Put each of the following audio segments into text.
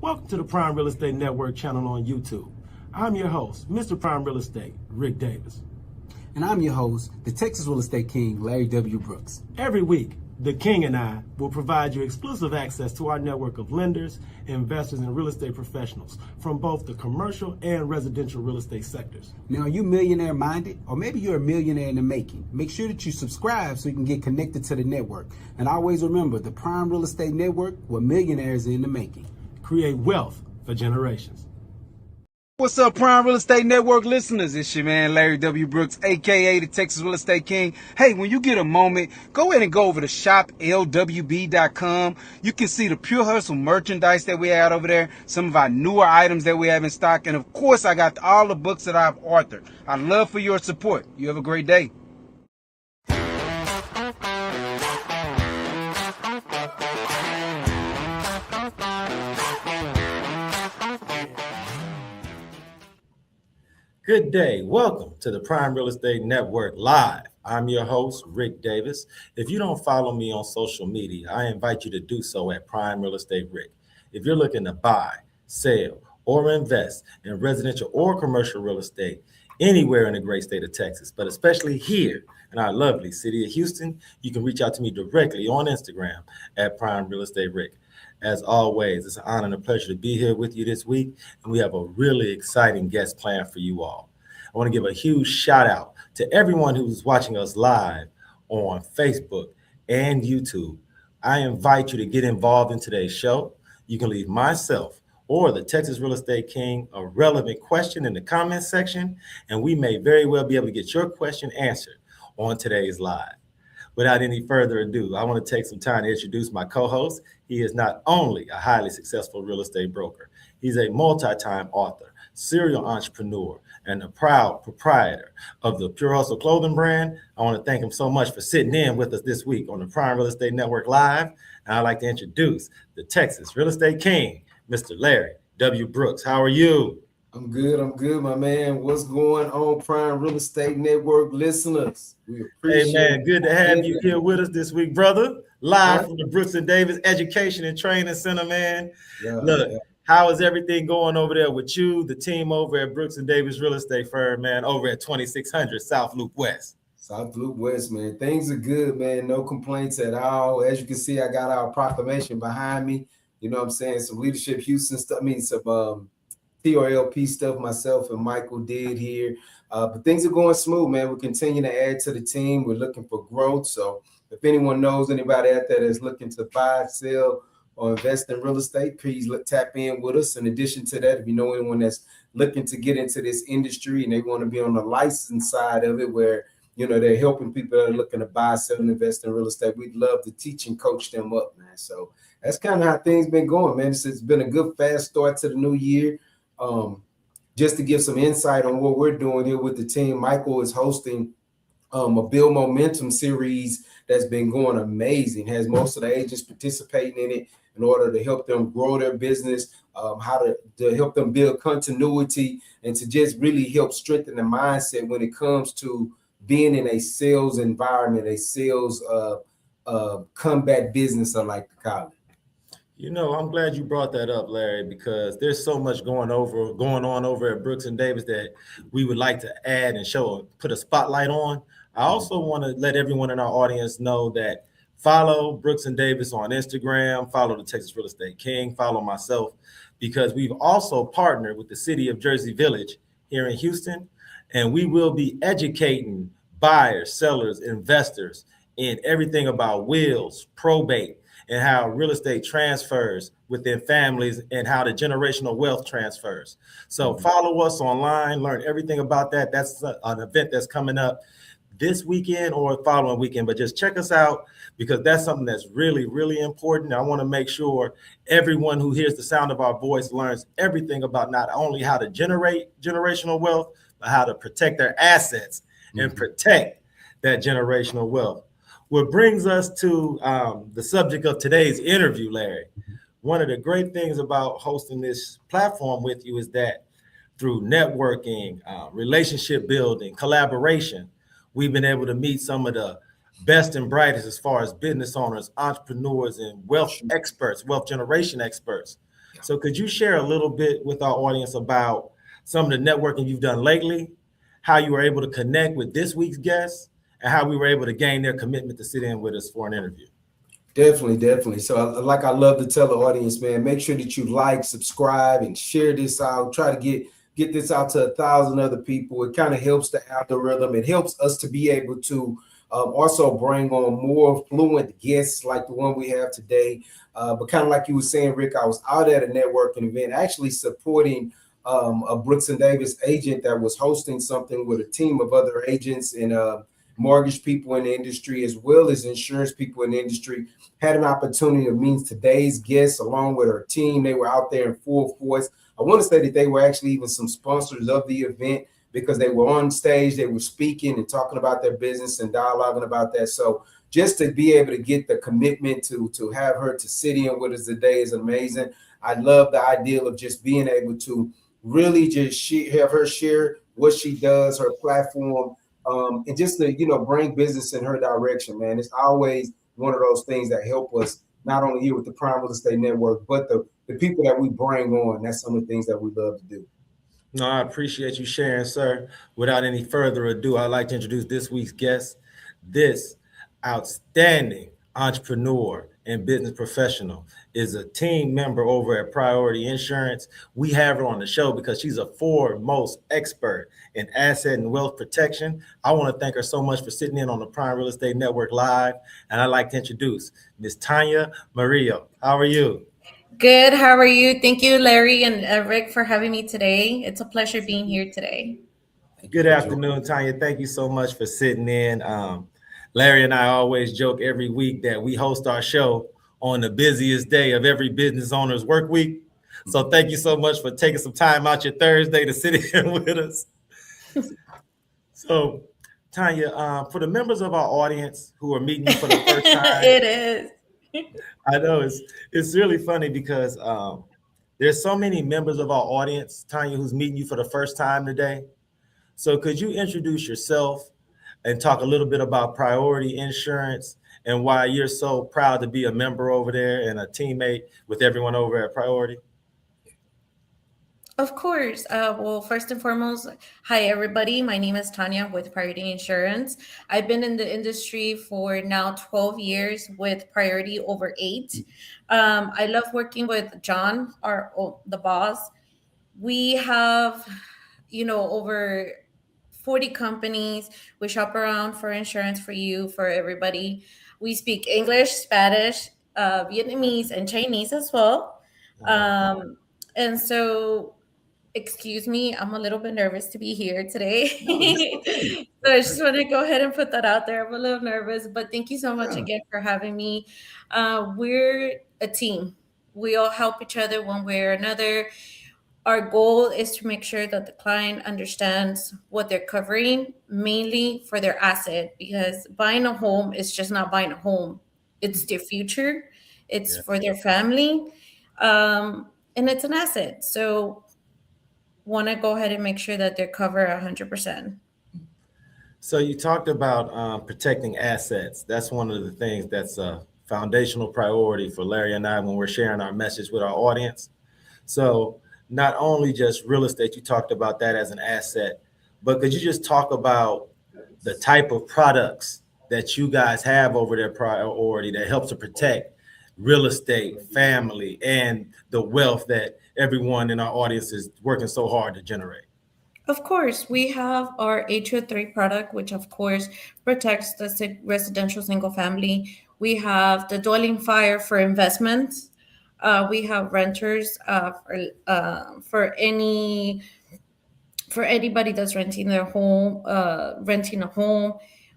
Welcome to the Prime Real Estate Network channel on YouTube. I'm your host, Mr. Prime Real Estate, Ric Davis. And I'm your host, the Texas Real Estate King, LarryWBrooks. Every week, the King and I will provide you exclusive access to our network of lenders, investors, and real estate professionals from both the commercial and residential real estate sectors. Now, are you millionaire minded? Or maybe you're a millionaire in the making. Make sure that you subscribe so you can get connected to the network. And always remember, the Prime Real Estate Network, where millionaires are in the making. Create wealth for generations. What's up, Prime Real Estate Network listeners? It's your man, LarryWBrooks, a.k.a. the Texas Real Estate King. Hey, when you get a moment, go ahead and go over to shoplwb.com. You can see the Pure Hustle merchandise that we have over there, some of our newer items that we have in stock, and of course, I got all the books that I've authored. I'd love for your support. You have a great day. Good day. Welcome to the Prime Real Estate Network Live. I'm your host, Ric Davis. If you don't follow me on social media, I invite you to do so at Prime Real Estate Ric. If you're looking to buy, sell, or invest in residential or commercial real estate anywhere in the great state of Texas, but especially here in our lovely city of Houston, you can reach out to me directly on Instagram at Prime Real Estate Ric. As always, it's an honor and a pleasure to be here with you this week, and we have a really exciting guest planned for you all. I want to give a huge shout out to everyone who's watching us live on Facebook and YouTube. I invite you to get involved in today's show. You can leave myself or the Texas Real Estate King a relevant question in the comment section, and we may very well be able to get your question answered on today's live. Without any further ado, I want to take some time to introduce my co-host. He is not only a highly successful real estate broker, he's a multi-time author, serial entrepreneur, and a proud proprietor of the Pure Hustle clothing brand. I want to thank him so much for sitting in with us this week on the Prime Real Estate Network Live. And I'd like to introduce the Texas Real Estate King, Mr. Larry W. Brooks. How are you? I'm good, my man. What's going on, Prime Real Estate Network listeners? We appreciate Hey, man, good to have you here with us this week, brother. Live from the Brooks and Davis Education and Training Center, man. Look, how is everything going over there with you, the team over at Brooks and Davis Real Estate Firm, man, over at 2600 South Loop West? South Loop West, man. Things are good, man. No complaints at all. As you can see, I got our proclamation behind me. You know what I'm saying? Some Leadership Houston stuff. I mean, some TRLP stuff myself and Michael did here. But things are going smooth, man. We're continuing to add to the team. We're looking for growth. So if anyone knows anybody out there that's looking to buy, sell, or invest in real estate, please tap in with us. In addition to that, if you know anyone that's looking to get into this industry and they want to be on the license side of it, where they're helping people that are looking to buy, sell, and invest in real estate, we'd love to teach and coach them up, man. So that's kind of how things been going, man. It's been a good, fast start to the new year. Just to give some insight on what we're doing here with the team, Michael is hosting a Build Momentum series that's been going amazing. Has most of the agents participating in it in order to help them grow their business, how to help them build continuity, and to just really help strengthen the mindset when it comes to being in a sales environment, a sales combat business, I like to call it. I'm glad you brought that up, Larry, because there's so much going on over at Brooks and Davis that we would like to add and put a spotlight on. I also want to let everyone in our audience know that follow Brooks and Davis on Instagram, follow the Texas Real Estate King, follow myself, because we've also partnered with the city of Jersey Village here in Houston, and we will be educating buyers, sellers, investors in everything about wills, probate, and how real estate transfers within families and how the generational wealth transfers. So follow us online, learn everything about that. That's an event that's coming up this weekend or following weekend, but just check us out because that's something that's really, really important. I want to make sure everyone who hears the sound of our voice learns everything about not only how to generate generational wealth, but how to protect their assets and protect that generational wealth. What brings us to the subject of today's interview, Larry. One of the great things about hosting this platform with you is that through networking, relationship building, collaboration, we've been able to meet some of the best and brightest as far as business owners, entrepreneurs, and wealth experts, wealth generation experts. So could you share a little bit with our audience about some of the networking you've done lately, how you were able to connect with this week's guests, and how we were able to gain their commitment to sit in with us for an interview? Definitely, definitely. So, like I love to tell the audience, man, make sure that you like, subscribe, and share this out. Try to get this out to 1,000 other people. It kind of helps the algorithm. It helps us to be able to also bring on more fluent guests like the one we have today. But kind of like you were saying, Rick, I was out at a networking event, actually supporting a Brooks and Davis agent that was hosting something with a team of other agents and mortgage people in the industry, as well as insurance people in the industry. Had an opportunity to meet today's guests along with her team. They were out there in full force. I want to say that they were actually even some sponsors of the event because they were on stage, they were speaking and talking about their business and dialoguing about that. So just to be able to get the commitment to have her to sit in with us today is amazing. I love the idea of just being able to really just have her share what she does, her platform, and just to, bring business in her direction, man. It's always one of those things that help us, not only here with the Prime Real Estate Network, but the people that we bring on. That's some of the things that we love to do. No, I appreciate you sharing, sir. Without any further ado, I'd like to introduce this week's guest, this outstanding entrepreneur and business professional is a team member over at Priority Insurance. We have her on the show because she's a foremost expert in asset and wealth protection. I want to thank her so much for sitting in on the Prime Real Estate Network Live. And I'd like to introduce Ms. Tania Murillo. How are you? Good. How are you? Thank you, Larry and Rick, for having me today. It's a pleasure being here today. Good afternoon, Tania. Thank you so much for sitting in. Larry and I always joke every week that we host our show on the busiest day of every business owner's work week. So thank you so much for taking some time out your Thursday to sit in with us. So, Tania, for the members of our audience who are meeting you for the first time, it is. I know it's really funny because there's so many members of our audience, Tania, who's meeting you for the first time today. So could you introduce yourself and talk a little bit about Priority Insurance and why you're so proud to be a member over there and a teammate with everyone over at Priority? Of course. Well, first and foremost, hi, everybody. My name is Tania with Priority Insurance. I've been in the industry for now 12 years with Priority over 8. I love working with John, the boss. We have, over 40 companies. We shop around for insurance for you, for everybody. We speak English, Spanish, Vietnamese, and Chinese as well. And so, excuse me, I'm a little bit nervous to be here today. So I just want to go ahead and put that out there. I'm a little nervous, but thank you so much again for having me. We're a team. We all help each other one way or another. Our goal is to make sure that the client understands what they're covering, mainly for their asset, because buying a home is just not buying a home. It's their future. It's for their family. And it's an asset. So want to go ahead and make sure that they're covered 100%. So you talked about protecting assets. That's one of the things that's a foundational priority for Larry and I when we're sharing our message with our audience. So not only just real estate, you talked about that as an asset, but could you just talk about the type of products that you guys have over their Priority that helps to protect real estate, family, and the wealth that everyone in our audience is working so hard to generate? Of course, we have our HO3 product, which of course protects the residential single family. We have the dwelling fire for investments. We have renters for anybody that's renting their home, renting a home.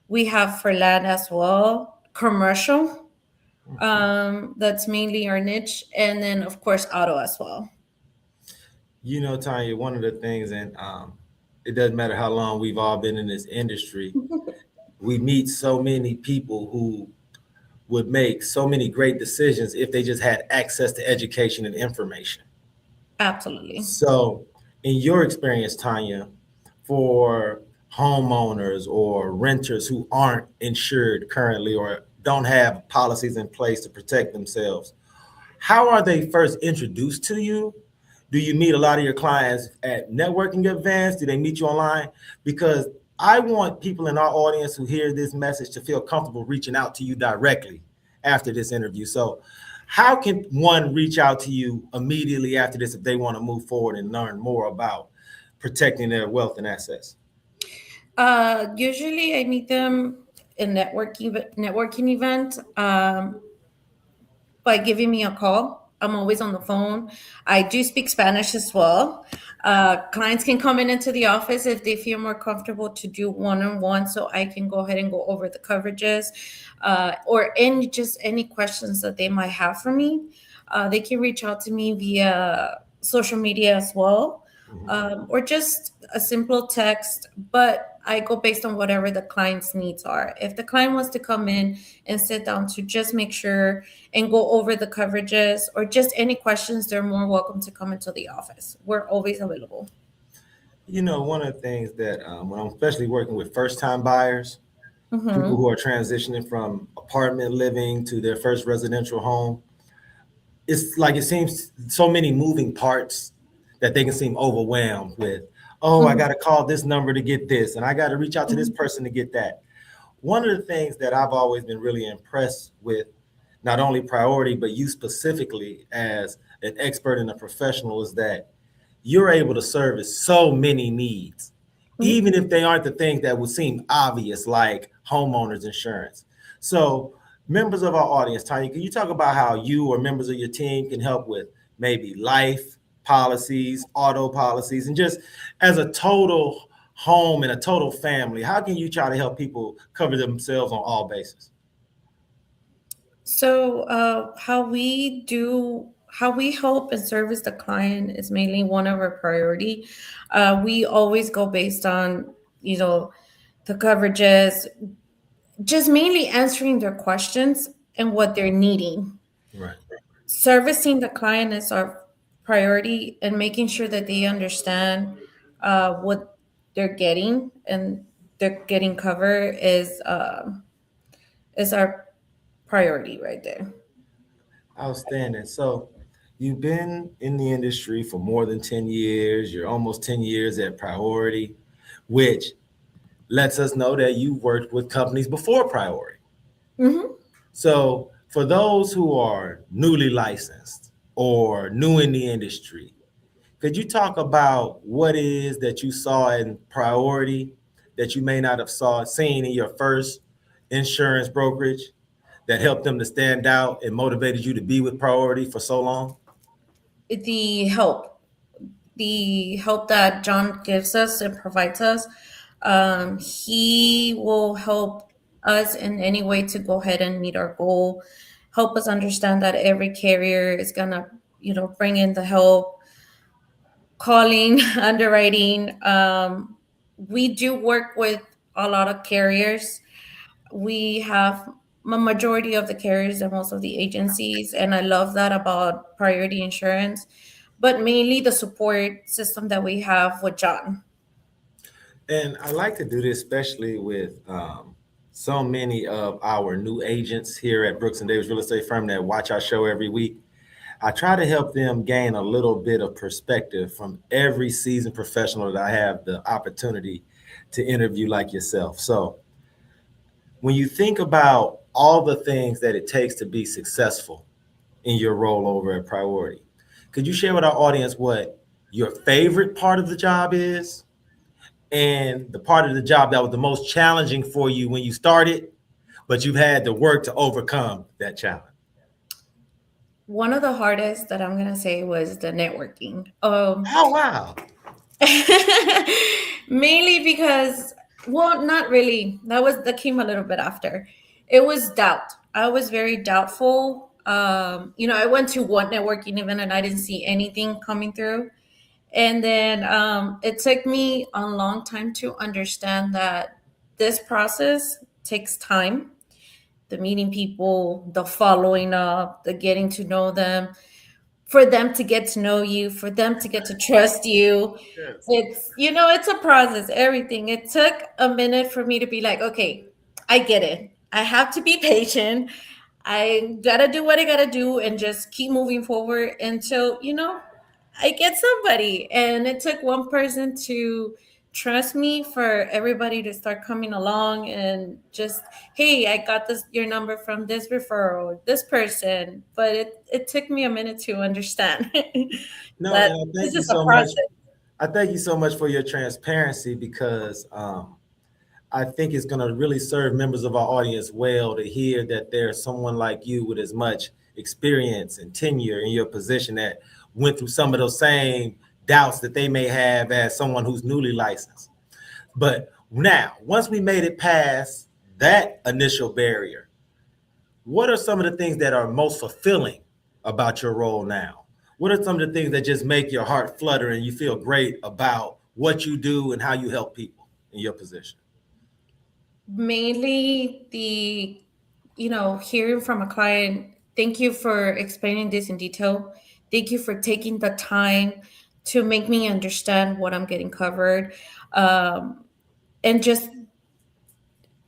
We have for land as well, commercial. That's mainly our niche, and then of course auto as well. Tanya, one of the things, and it doesn't matter how long we've all been in this industry, we meet so many people who would make so many great decisions if they just had access to education and information. Absolutely. So in your experience, Tanya, for homeowners or renters who aren't insured currently or don't have policies in place to protect themselves, how are they first introduced to you? Do you meet a lot of your clients at networking events? Do they meet you online? Because I want people in our audience who hear this message to feel comfortable reaching out to you directly after this interview. So how can one reach out to you immediately after this if they want to move forward and learn more about protecting their wealth and assets? Usually I meet them in networking event by giving me a call. I'm always on the phone. I do speak Spanish as well. Clients can come into the office if they feel more comfortable to do one-on-one, so I can go ahead and go over the coverages or any questions that they might have for me. They can reach out to me via social media as well. Or just a simple text, but I go based on whatever the client's needs are. If the client wants to come in and sit down to just make sure and go over the coverages or just any questions, they're more welcome to come into the office. We're always available. You know, one of the things that when I'm especially working with first-time buyers, people who are transitioning from apartment living to their first residential home, it's like it seems so many moving parts that they can seem overwhelmed with. Oh, I got to call this number to get this, and I got to reach out to this person to get that. One of the things that I've always been really impressed with, not only Priority, but you specifically as an expert and a professional, is that you're able to service so many needs, even if they aren't the things that would seem obvious, like homeowners insurance. So members of our audience, Tanya, can you talk about how you or members of your team can help with maybe life policies, auto policies, and just as a total home and a total family, how can you try to help people cover themselves on all bases? So how we help and service the client is mainly one of our priority. We always go based on, the coverages, just mainly answering their questions and what they're needing. Right. Servicing the client is our priority, and making sure that they understand what they're getting and they're getting covered is our priority right there. Outstanding. So you've been in the industry for more than 10 years. You're almost 10 years at Priority, which lets us know that you worked with companies before Priority. So for those who are newly licensed or new in the industry, could you talk about what it is that you saw in Priority that you may not have seen in your first insurance brokerage that helped them to stand out and motivated you to be with Priority for so long? The help that John gives us and provides us, he will help us in any way to go ahead and meet our goal, help us understand that every carrier is gonna, bring in the help, calling, underwriting. We do work with a lot of carriers. We have a majority of the carriers and most of the agencies, and I love that about Priority Insurance, but mainly the support system that we have with John. And I like to do this, especially with so many of our new agents here at Brooks and Davis Real Estate Firm that watch our show every week. I try to help them gain a little bit of perspective from every seasoned professional that I have the opportunity to interview, like yourself. So when you think about all the things that it takes to be successful in your role over at Priority, could you share with our audience what your favorite part of the job is and the part of the job that was the most challenging for you when you started, but you've had to work to overcome that challenge? One of the hardest that I'm going to say was the networking. Oh, wow. Mainly because, well, not really. That came a little bit after. It was doubt. I was very doubtful. I went to one networking event and I didn't see anything coming through. And then it took me a long time to understand that this process takes time. The meeting people, the following up, the getting to know them, for them to get to know you, for them to get to trust you. Yes. It's a process, everything. It took a minute for me to be like, okay, I get it. I have to be patient. I gotta do what I gotta do and just keep moving forward until, I get somebody. And it took one person to trust me for everybody to start coming along and just, hey, I got your number from this referral, this person. But it took me a minute to understand No, that and I this thank you is a so much. process. I thank you so much for your transparency because I think it's going to really serve members of our audience well to hear that there's someone like you with as much experience and tenure in your position that went through some of those same doubts that they may have as someone who's newly licensed. But now, once we made it past that initial barrier, what are some of the things that are most fulfilling about your role now? What are some of the things that just make your heart flutter and you feel great about what you do and how you help people in your position? Mainly hearing from a client, thank you for explaining this in detail. Thank you for taking the time to make me understand what I'm getting covered. And just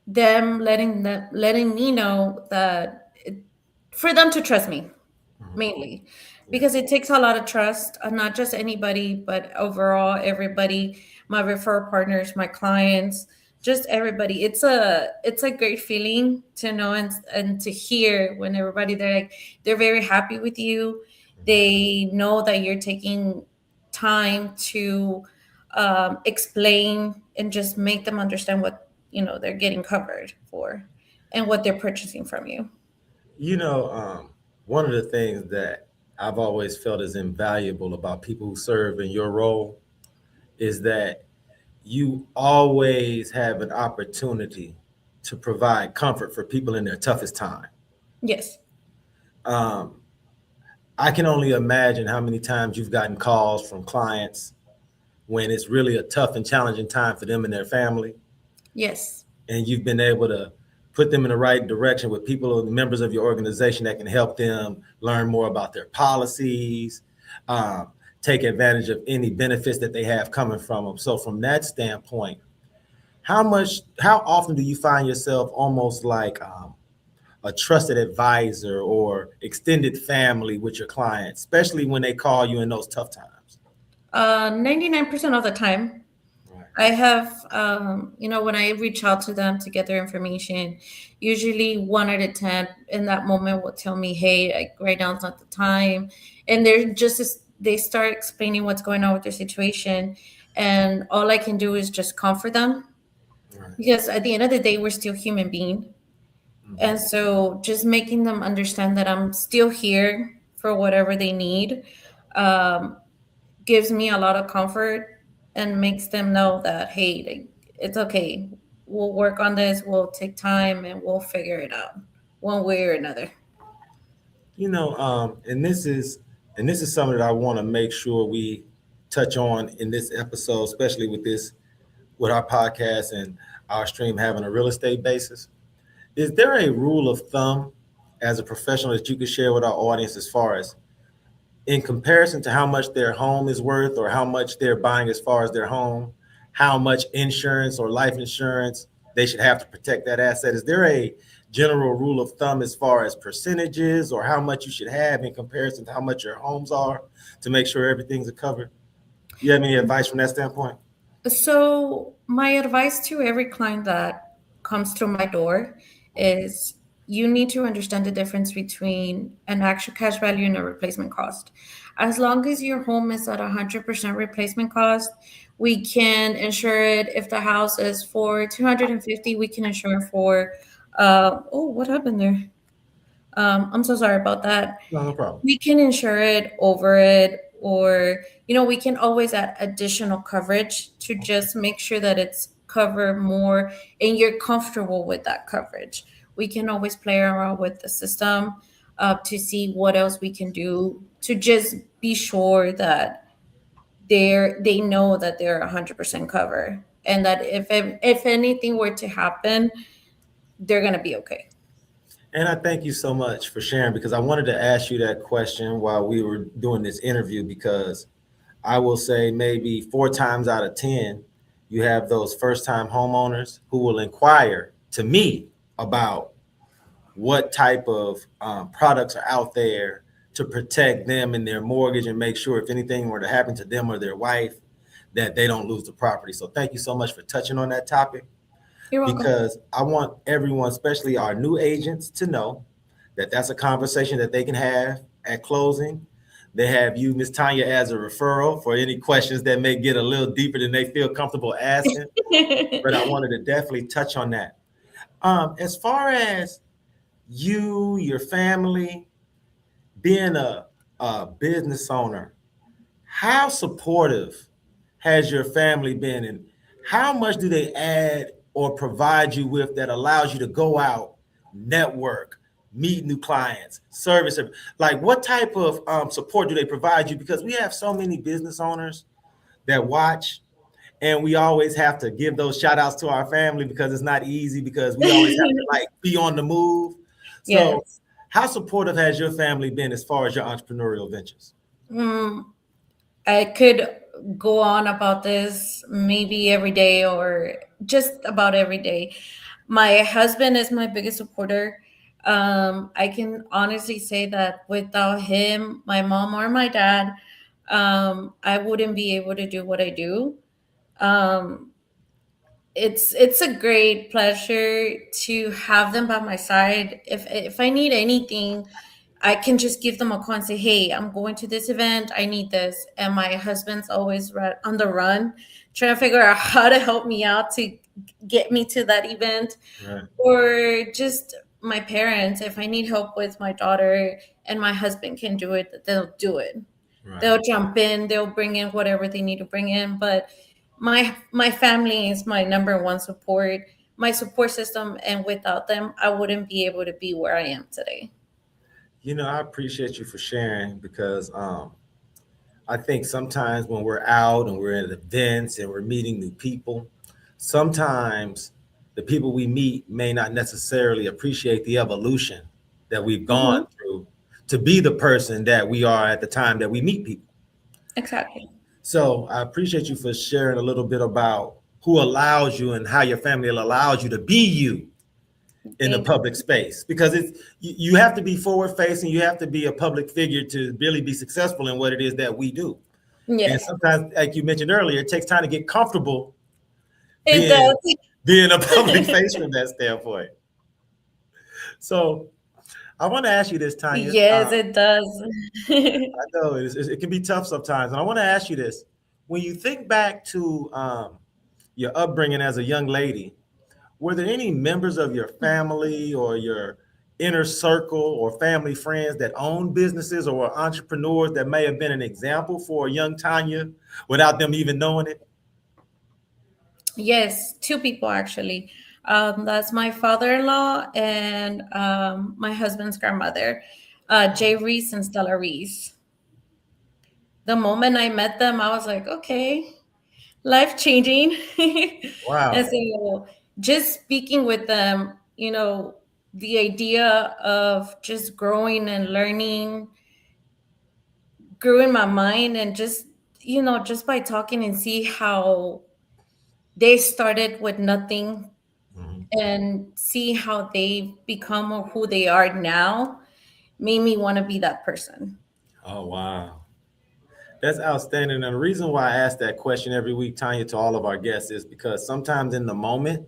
them letting me know that for them to trust me mainly, because it takes a lot of trust, not just anybody, but overall everybody, my referral partners, my clients, just everybody. It's a great feeling to know and to hear when everybody, they're very happy with you. They know that you're taking time to explain and just make them understand what they're getting covered for and what they're purchasing from you. You know, one of the things that I've always felt is invaluable about people who serve in your role is that you always have an opportunity to provide comfort for people in their toughest time. Yes. Um, I can only imagine how many times you've gotten calls from clients when it's really a tough and challenging time for them and their family, Yes. and you've been able to put them in the right direction with people, members of your organization that can help them learn more about their policies, take advantage of any benefits that they have coming from them. So from that standpoint, how often do you find yourself almost like a trusted advisor or extended family with your clients, especially when they call you in those tough times? 99% of the time. Right. I have, when I reach out to them to get their information, usually 1 out of 10 in that moment will tell me, hey, like, right now is not the time. And they start explaining what's going on with their situation. And all I can do is just comfort them, Right. because at the end of the day, we're still human beings. And so just making them understand that I'm still here for whatever they need, um, gives me a lot of comfort and makes them know that, hey, like, it's okay. We'll work on this. We'll take time and we'll figure it out one way or another. And this is something that I want to make sure we touch on in this episode, especially with our podcast and our stream having a real estate basis. Is there a rule of thumb as a professional that you could share with our audience as far as in comparison to how much their home is worth or how much they're buying as far as their home, how much insurance or life insurance they should have to protect that asset? Is there a general rule of thumb as far as percentages or how much you should have in comparison to how much your homes are to make sure everything's covered? You have any advice from that standpoint? So, my advice to every client that comes through my door is you need to understand the difference between an actual cash value and a replacement cost. As long as your home is at 100% replacement cost, we can insure it. If the house is for 250, we can insure for, oh, what happened there? I'm so sorry about that. No problem. We can insure it over it, or we can always add additional coverage to just make sure that it's covered more and you're comfortable with that coverage. We can always play around with the system to see what else we can do to just be sure that they know that they're 100% covered, and that if anything were to happen, they're gonna be okay. And I thank you so much for sharing, because I wanted to ask you that question while we were doing this interview, because I will say maybe 4 times out of 10, you have those first time homeowners who will inquire to me about what type of products are out there to protect them and their mortgage and make sure if anything were to happen to them or their wife, that they don't lose the property. So thank you so much for touching on that topic, You're welcome. because I want everyone, especially our new agents, to know that that's a conversation that they can have at closing. They have you, Miss Tanya, as a referral for any questions that may get a little deeper than they feel comfortable asking. But I wanted to definitely touch on that. As far as you, your family, being a business owner, how supportive has your family been, and how much do they add or provide you with that allows you to go out, network, meet new clients, service? Like, what type of support do they provide you? Because we have so many business owners that watch, and we always have to give those shout outs to our family because it's not easy, because we always have to like be on the move. So Yes. how supportive has your family been as far as your entrepreneurial ventures? I could go on about this maybe every day or just about every day. My husband is my biggest supporter. I can honestly say that without him, my mom or my dad, I wouldn't be able to do what I do. Um, it's a great pleasure to have them by my side. If I need anything, I can just give them a call and say, "Hey, I'm going to this event. I need this." And my husband's always on the run, trying to figure out how to help me out to get me to that event. Right. Or just my parents, if I need help with my daughter and my husband can do it, they'll do it. Right. They'll jump in, they'll bring in whatever they need to bring in. But my family is my number one support, my support system, and without them, I wouldn't be able to be where I am today. You know, I appreciate you for sharing, because I think sometimes when we're out and we're at events and we're meeting new people, sometimes the people we meet may not necessarily appreciate the evolution that we've gone through to be the person that we are at the time that we meet people. Exactly. So I appreciate you for sharing a little bit about who allows you and how your family allows you to be you in the public space, because you have to be forward facing, you have to be a public figure to really be successful in what it is that we do. Yes. And sometimes, like you mentioned earlier, it takes time to get comfortable It does. being a public face from that standpoint. So I want to ask you this, Tanya. Yes, it does. I know it can be tough sometimes. And I want to ask you this. When you think back to your upbringing as a young lady, were there any members of your family or your inner circle or family friends that owned businesses or were entrepreneurs that may have been an example for a young Tanya without them even knowing it? Yes, two people actually. That's my father-in-law and my husband's grandmother, Jay Reese and Stella Reese. The moment I met them, I was like, okay, life changing. Wow. And so just speaking with them, the idea of just growing and learning grew in my mind, and just by talking and see how they started with nothing and see how they've become or who they are now made me want to be that person. Oh, wow. That's outstanding. And the reason why I ask that question every week, Tanya, to all of our guests is because sometimes in the moment,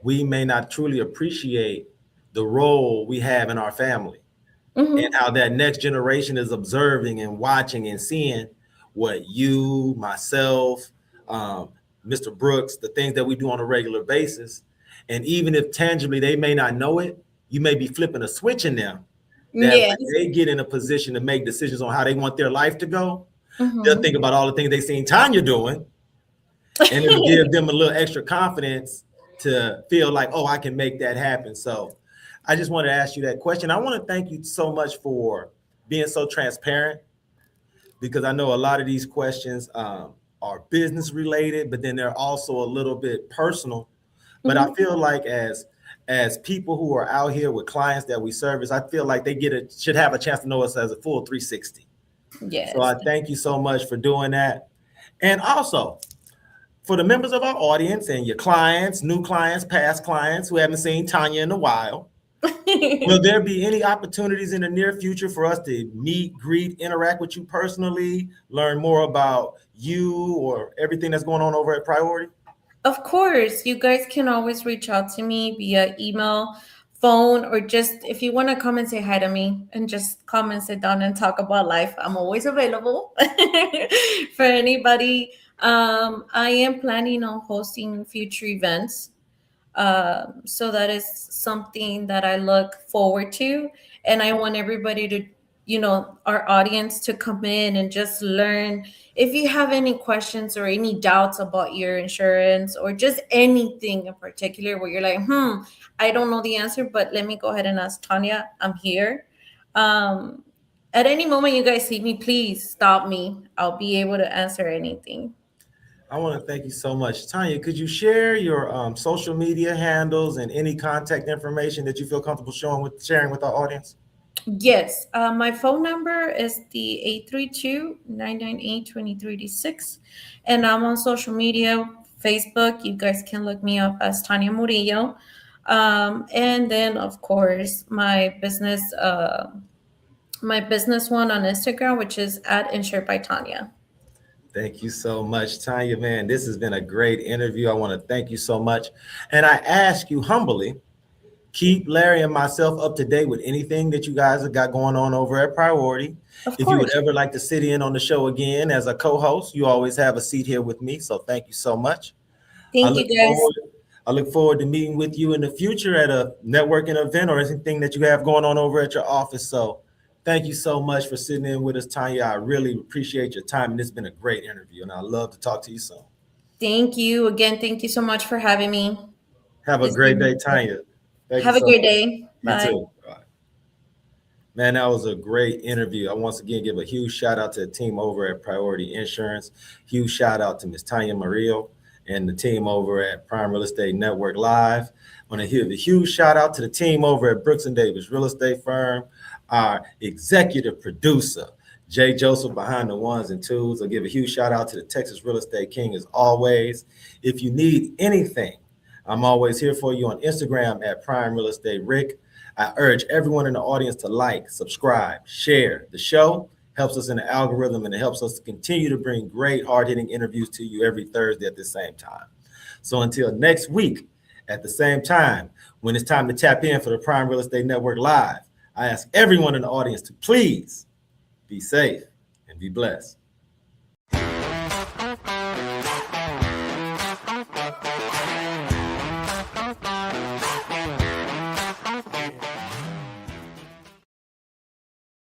we may not truly appreciate the role we have in our family and how that next generation is observing and watching and seeing what you, myself, Mr. Brooks, the things that we do on a regular basis. And even if tangibly they may not know it, you may be flipping a switch in them that Yes. when they get in a position to make decisions on how they want their life to go, they'll think about all the things they've seen Tanya doing, and it'll give them a little extra confidence to feel like, oh, I can make that happen. So I just want to ask you that question. I want to thank you so much for being so transparent, because I know a lot of these questions are business related, but then they're also a little bit personal. But I feel like as people who are out here with clients that we service, I feel like they should have a chance to know us as a full 360. Yes. So I thank you so much for doing that. And also for the members of our audience and your clients, new clients, past clients who haven't seen Tanya in a while, Will there be any opportunities in the near future for us to meet, greet, interact with you personally, learn more about you or everything that's going on over at Priority? Of course, you guys can always reach out to me via email, phone, or just if you want to come and say hi to me and just come and sit down and talk about life. I'm always available for anybody. I am planning on hosting future events. So that is something that I look forward to. And I want everybody to, our audience to come in and just learn. If you have any questions or any doubts about your insurance or just anything in particular where you're like, I don't know the answer, but let me go ahead and ask Tania. I'm here. At any moment you guys see me, please stop me. I'll be able to answer anything. I want to thank you so much. Tania, could you share your social media handles and any contact information that you feel comfortable sharing with our audience? Yes. My phone number is the 832-998-2386. And I'm on social media, Facebook. You guys can look me up as Tania Murillo. And then, of course, my business one on Instagram, which is at Insured by Tania. Thank you so much, Tania, man. This has been a great interview. I want to thank you so much. And I ask you humbly, keep Larry and myself up to date with anything that you guys have got going on over at Priority. If you would ever like to sit in on the show again as a co-host, you always have a seat here with me. So thank you so much. Thank you, guys. I look forward to meeting with you in the future at a networking event or anything that you have going on over at your office. So thank you so much for sitting in with us, Tania. I really appreciate your time, and it's been a great interview, and I'd love to talk to you soon. Thank you. Again, thank you so much for having me. Have a great day, Tania. Have a great day. Bye. You too. Bye. Man, that was a great interview. I once again give a huge shout out to the team over at Priority Insurance. Huge shout out to Ms. Tania Murillo and the team over at Prime Real Estate Network Live. I want to give a huge shout out to the team over at Brooks & Davis Real Estate Firm, our executive producer, Jay Joseph behind the ones and twos. I'll give a huge shout out to the Texas Real Estate King as always. If you need anything, I'm always here for you on Instagram at Prime Real Estate Rick. I urge everyone in the audience to like, subscribe, share the show. Helps us in the algorithm, and it helps us to continue to bring great hard-hitting interviews to you every Thursday at the same time. So until next week at the same time, when it's time to tap in for the Prime Real Estate Network Live, I ask everyone in the audience to please be safe and be blessed.